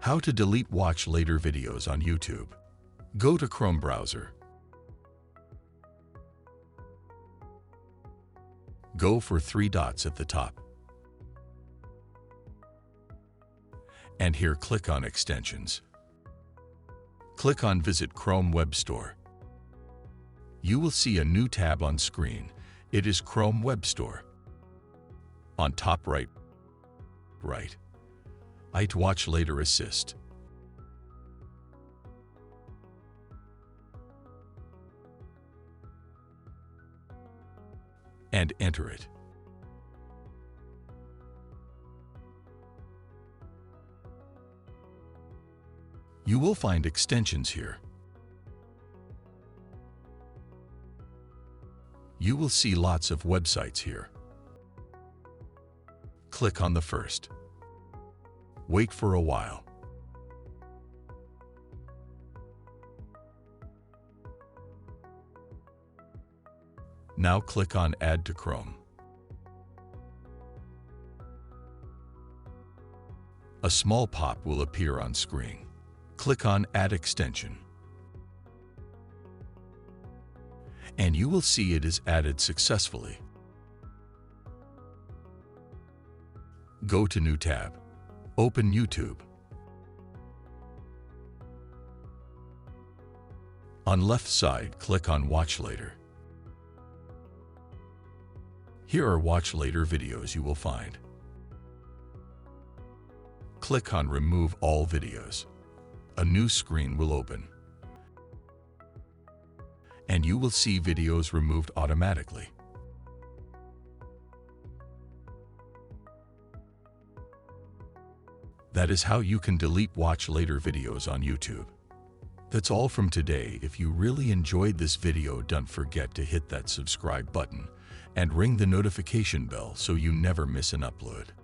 How to delete watch later videos on YouTube. Go to Chrome browser. Go for three dots at the top. And here click on Extensions. Click on Visit Chrome Web Store. You will see a new tab on screen. It is Chrome Web Store. On top right, Watch Later Assist. And enter it. You will find extensions here. You will see lots of websites here. Click on the first. Wait for a while. Now click on Add to Chrome. A small pop will appear on screen. Click on Add Extension. And you will see it is added successfully. Go to New tab. Open YouTube. On left side, click on Watch Later. Here are Watch Later videos you will find. Click on Remove All Videos. A new screen will open. And you will see videos removed automatically. That is how you can delete watch later videos on YouTube. That's all from today. If you really enjoyed this video, don't forget to hit that subscribe button and ring the notification bell so you never miss an upload.